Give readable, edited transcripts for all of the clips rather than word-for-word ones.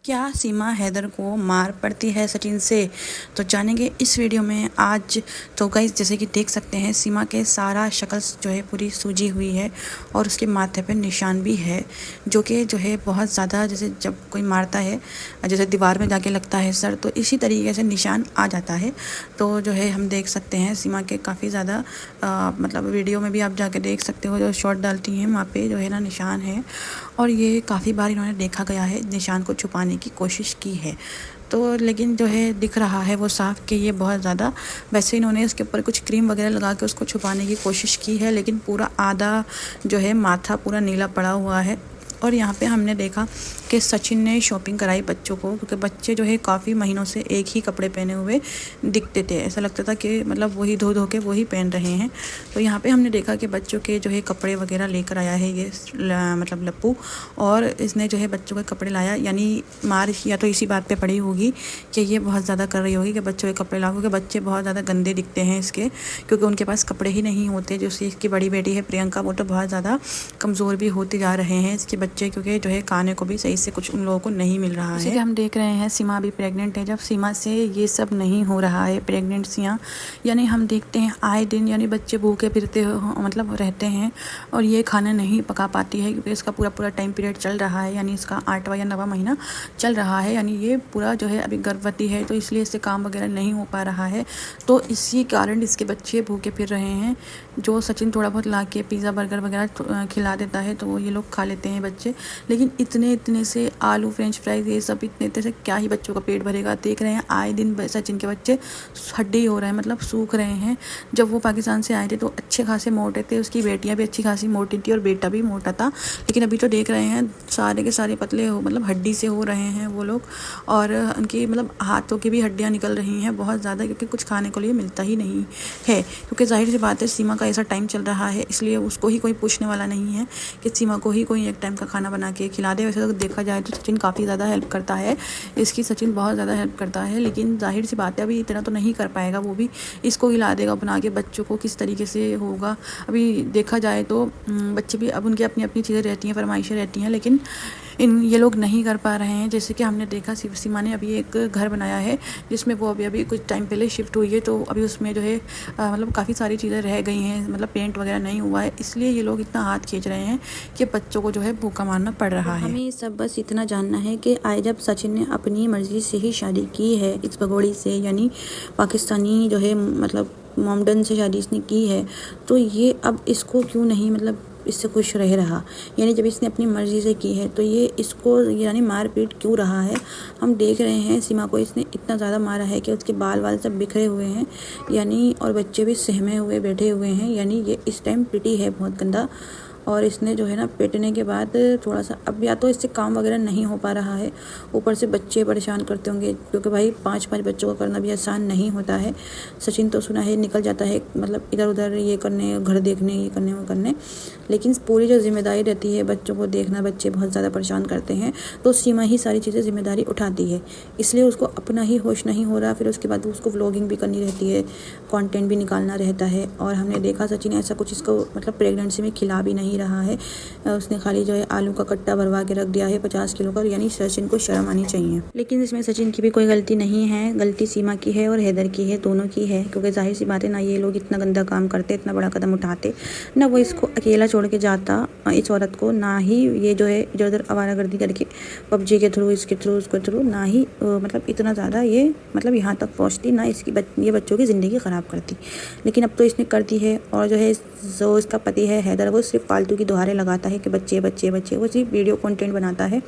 क्या सीमा हैदर को मार पड़ती है सचिन से, तो जानेंगे इस वीडियो में आज। तो गाइस जैसे कि देख सकते हैं सीमा के सारा शक्ल जो है पूरी सूजी हुई है और उसके माथे पे निशान भी है जो कि जो है बहुत ज़्यादा, जैसे जब कोई मारता है जैसे दीवार में जाके लगता है सर, तो इसी तरीके से निशान आ जाता है। तो जो है हम देख सकते हैं सीमा के काफ़ी ज़्यादा मतलब वीडियो में भी आप जाके देख सकते हो, जो शॉट डालती हैं वहाँ पे जो है ना निशान है। और ये काफ़ी बार इन्होंने देखा गया है, निशान को छुपाने की कोशिश की है, तो लेकिन जो है दिख रहा है वो साफ़ कि ये बहुत ज़्यादा, वैसे इन्होंने इसके ऊपर कुछ क्रीम वगैरह लगा के उसको छुपाने की कोशिश की है, लेकिन पूरा आधा जो है माथा पूरा नीला पड़ा हुआ है। और यहाँ पे हमने देखा कि सचिन ने शॉपिंग कराई बच्चों को, क्योंकि बच्चे जो है काफ़ी महीनों से एक ही कपड़े पहने हुए दिखते थे, ऐसा लगता था कि मतलब वही धो धो के वही पहन रहे हैं। तो यहाँ पे हमने देखा कि बच्चों के जो है कपड़े वगैरह लेकर आया है ये मतलब लप्पू, और इसने जो है बच्चों के कपड़े लाया, यानी मार या तो इसी बात पे पड़ी होगी कि ये बहुत ज़्यादा कर रही होगी कि बच्चों के कपड़े लाओ, क्योंकि बच्चे बहुत ज़्यादा गंदे दिखते हैं इसके, क्योंकि उनके पास कपड़े ही नहीं होते। जो इसकी बड़ी बेटी है प्रियंका, वो तो बहुत ज़्यादा कमज़ोर भी होते जा रहे हैं इसके बच्चे, क्योंकि जो है खाने को भी सही से कुछ उन लोगों को नहीं मिल रहा है। हम देख रहे हैं सीमा भी प्रेग्नेंट है, जब सीमा से ये सब नहीं हो रहा है प्रेगनेंसियाँ, यानी हम देखते हैं आए दिन यानी बच्चे भूखे फिरते हो मतलब रहते हैं और ये खाना नहीं पका पाती है, क्योंकि इसका पूरा पूरा टाइम पीरियड चल रहा है, यानी इसका 8वां या 9वां महीना चल रहा है, यानी ये पूरा जो है अभी गर्भवती है, तो इसलिए इससे काम वगैरह नहीं हो पा रहा है। तो इसी कारण इसके बच्चे भूखे फिर रहे हैं। जो सचिन थोड़ा बहुत ला के पिज़्ज़ा बर्गर वगैरह खिला देता है तो वो ये लोग खा लेते हैं बच्चे, लेकिन इतने इतने से आलू फ्रेंच फ्राइज ये सब इतने इतने से क्या ही बच्चों का पेट भरेगा। देख रहे हैं आए दिन सचिन के बच्चे हड्डी हो रहे हैं, मतलब सूख रहे हैं। जब वो पाकिस्तान से आए थे तो अच्छे खासे मोटे थे, उसकी बेटियां भी अच्छी खासी मोटी थी और बेटा भी मोटा था, लेकिन अभी तो देख रहे हैं सारे के सारे पतले हो, मतलब हड्डी से हो रहे हैं वो लोग, और उनकी मतलब हाथों की भी हड्डियाँ निकल रही हैं बहुत ज़्यादा, क्योंकि कुछ खाने को लिए मिलता ही नहीं है। क्योंकि जाहिर सी बात है सीमा का ऐसा टाइम चल रहा है, इसलिए उसको ही कोई पूछने वाला नहीं है कि सीमा को ही कोई एक टाइम का खाना बना के खिला दे। वैसे तो देखा जाए तो सचिन काफ़ी ज़्यादा हेल्प करता है इसकी, सचिन बहुत ज़्यादा हेल्प करता है, लेकिन जाहिर सी बात है अभी इतना तो नहीं कर पाएगा, वो भी इसको खिला देगा बना के, बच्चों को किस तरीके से होगा। अभी देखा जाए तो बच्चे भी अब उनकी अपनी अपनी चीज़ें रहती हैं, फरमाइशें रहती हैं, लेकिन ये लोग नहीं कर पा रहे हैं। जैसे कि हमने देखा सीमा ने अभी एक घर बनाया है जिसमें वो अभी कुछ टाइम पहले शिफ्ट हुई है, तो अभी उसमें जो है मतलब काफ़ी सारी चीज़ें रह गई हैं, मतलब पेंट वगैरह नहीं हुआ है, इसलिए ये लोग इतना हाथ खींच रहे हैं कि बच्चों को जो है भूखा मारना पड़ रहा है। हमें सब बस इतना जानना है कि आए जब सचिन ने अपनी मर्जी से ही शादी की है इस भगोड़ी से, यानी पाकिस्तानी जो है मतलब मोमडन से शादी इसने की है, तो ये अब इसको क्यों नहीं मतलब इससे खुश रह रहा, यानी जब इसने अपनी मर्ज़ी से की है तो ये इसको यानी मार पीट क्यों रहा है। हम देख रहे हैं सीमा को इसने इतना ज़्यादा मारा है कि उसके बाल वाल सब बिखरे हुए हैं, यानी और बच्चे भी सहमे हुए बैठे हुए हैं, यानी ये इस टाइम पिटी है बहुत गंदा। और इसने जो है ना पिटने के बाद थोड़ा सा अब या तो इससे काम वगैरह नहीं हो पा रहा है, ऊपर से बच्चे परेशान करते होंगे, क्योंकि भाई 5-5 बच्चों का करना भी आसान नहीं होता है। सचिन तो सुना है निकल जाता है मतलब इधर उधर ये करने, घर देखने, ये करने वो करने, लेकिन पूरी जो जिम्मेदारी रहती है बच्चों को देखना, बच्चे बहुत ज़्यादा परेशान करते हैं, तो सीमा ही सारी चीज़ें जिम्मेदारी उठाती है, इसलिए उसको अपना ही होश नहीं हो रहा। फिर उसके बाद उसको व्लॉगिंग भी करनी रहती है, कंटेंट भी निकालना रहता है, और हमने देखा सचिन ऐसा कुछ इसको मतलब प्रेगनेंसी में खिला भी नहीं रहा है, उसने खाली जो है आलू का कट्टा भरवा के रख दिया है 50 किलो का, यानी सचिन को शर्म आनी चाहिए। लेकिन इसमें सचिन की भी कोई गलती नहीं है, गलती सीमा की है और हैदर की है, दोनों की है, क्योंकि जाहिर सी बात है ना ये लोग इतना गंदा काम करते, इतना बड़ा कदम उठाते ना, वो इसको अकेला छोड़ के जाता इस औरत को, ना ही ये जो है इधर उधर आवारागर्दी करके पबजी के थ्रू इसके थ्रू उसके थ्रू, ना ही मतलब इतना ज़्यादा ये मतलब यहाँ तक पहुँचती, ना इसकी ये बच्चों की ज़िंदगी ख़राब करती, लेकिन अब तो इसने कर दी है। और जो है जो इसका पति है हैदर, वो सिर्फ फालतू की दुहारे लगाता है कि बच्चे बच्चे बच्चे, वो सिर्फ वीडियो कंटेंट बनाता है,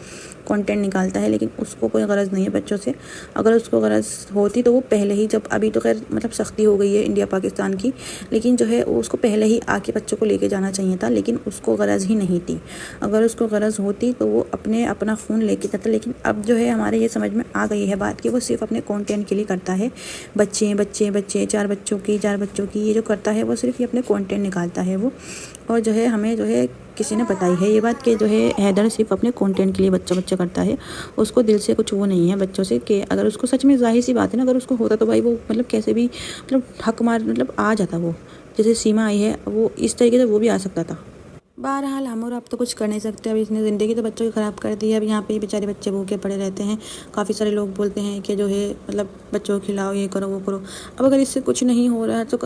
कंटेंट निकालता है, लेकिन उसको कोई गरज नहीं है बच्चों से। अगर उसको गरज होती तो वो पहले ही, जब अभी तो खैर मतलब सख्ती हो गई है इंडिया पाकिस्तान की, लेकिन जो है उसको पहले ही आके बच्चों को लेके जाना चाहिए था, लेकिन उसको गरज ही नहीं थी। अगर उसको गरज होती तो वो अपना फ़ोन लेके जाता, लेकिन अब जो है हमारे ये समझ में आ गई है बात कि वो सिर्फ अपने कंटेंट के लिए करता है। बच्चे बच्चे बच्चे 4 बच्चों की ये जो करता है वो सिर्फ ये अपने कंटेंट निकालता है वो। और जो है हमें जो है किसी ने बताई है ये बात कि जो है हैदर सिर्फ अपने कंटेंट के लिए बच्चा करता है, उसको दिल से कुछ वो नहीं है बच्चों से, कि अगर उसको सच में जाहिर सी बात है ना, अगर उसको होता तो भाई वो मतलब कैसे भी मतलब हक मार मतलब आ जाता, वो जैसे सीमा आई है वो इस तरीके से वो भी आ सकता था। बहरहाल हम और आप तो कुछ कर नहीं सकते। अब इसने ज़िंदगी तो बच्चों की ख़राब कर दी है। अब यहाँ पे ही बेचारे बच्चे भूखे पड़े रहते हैं। काफ़ी सारे लोग बोलते हैं कि जो है मतलब बच्चों को खिलाओ, ये करो वो करो। अब अगर इससे कुछ नहीं हो रहा है तो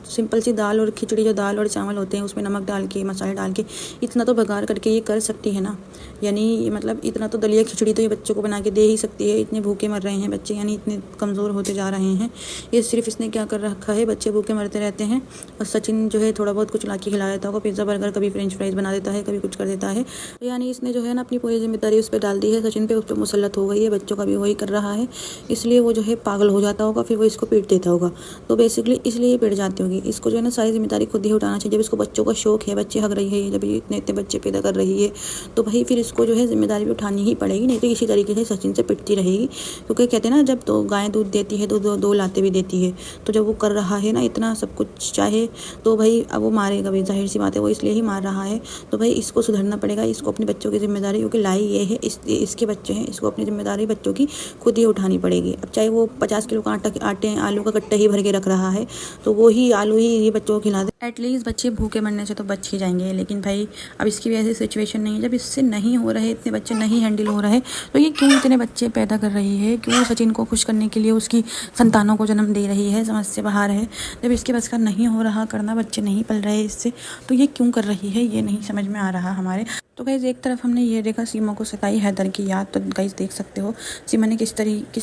सिंपल सी दाल और खिचड़ी, जो दाल और चावल होते हैं उसमें नमक डाल के, मसाले डाल के इतना तो बघार करके ये कर सकती है ना। यानी मतलब इतना तो दलिया खिचड़ी तो ये बच्चों को बना के दे ही सकती है। इतने भूखे मर रहे हैं बच्चे, यानी इतने कमज़ोर होते जा रहे हैं। ये सिर्फ इसने क्या कर रखा है, बच्चे भूखे मरते रहते हैं और सचिन जो है थोड़ा बहुत कुछ ला के खिला देता होगा, पिज़्ज़ा बर्गर, कभी फ्रेंच फ्राइज़ बना देता है, कभी कुछ कर देता है। तो यानी इसने जो है ना अपनी पूरी जिम्मेदारी उस पर डाल दी है, सचिन पे उस पर मुसल्लत हो गई है। बच्चों का भी वही कर रहा है, इसलिए वो जो है पागल हो जाता होगा, फिर वो इसको पीट देता होगा। तो बेसिकली इसलिए ये पीट जाती होगी। इसको जो है ना सारी जिम्मेदारी खुद ही उठाना चाहिए। जब इसको बच्चों का शौक है, बच्चे हग रही है, जब ये इतने इतने बच्चे पैदा कर रही है, तो भाई फिर इसको जो है जिम्मेदारी भी उठानी ही पड़ेगी, नहीं तो इसी तरीके से सचिन से पिटती रहेगी। क्योंकि कहते हैं ना, जब तो गाय दूध देती है तो दो लाते भी देती है। तो जब वो कर रहा है ना इतना सब कुछ चाहे, तो भाई अब वो मारेगा भी, जाहिर सी बात है, वो इसलिए ही मार रहा है। तो भाई इसको सुधरना पड़ेगा। इसको अपने बच्चों की जिम्मेदारी, क्योंकि लाई ये है, इसके बच्चे हैं, इसको अपनी जिम्मेदारी बच्चों की खुद ही उठानी पड़ेगी। अब चाहे वो 50 किलो का आटे आलू का कट्टा ही भर के रख रहा है, तो वो ही आलू ही ये बच्चों को खिला दे। एटलीस्ट बच्चे भूखे मरने से तो बच ही जाएंगे। लेकिन भाई अब इसकी भी ऐसी सिचुएशन नहीं है। जब इससे नहीं हो रहे, इतने बच्चे नहीं हैंडल हो रहे, तो ये क्यों इतने बच्चे पैदा कर रही है, क्यों सचिन को खुश करने के लिए उसकी संतानों को जन्म दे रही है, समझ से बाहर है। जब इसके बस का नहीं हो रहा करना, बच्चे नहीं पल रहे इससे, तो ये क्यों कर रही है, ये नहीं समझ में आ रहा हमारे। तो गाइज़ एक तरफ हमने ये देखा सीमा को सताई हैदर की याद। तो गाइज़ देख सकते हो सीमा ने किस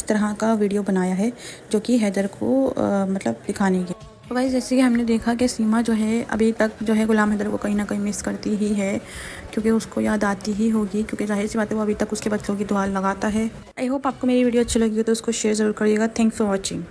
तरह का वीडियो बनाया है, जो कि हैदर को मतलब दिखाने के। तो गाइज़ जैसे कि हमने देखा कि सीमा जो है अभी तक जो है गुलाम हैदर को कहीं ना कहीं मिस करती ही है, क्योंकि उसको याद आती ही होगी, क्योंकि जाहिर सी बात है वो अभी तक उसके बच्चों की दुआ लगाता है। आई होप आपको मेरी वीडियो अच्छी लगी हो तो उसको शेयर ज़रूर करिएगा। Thanks for watching.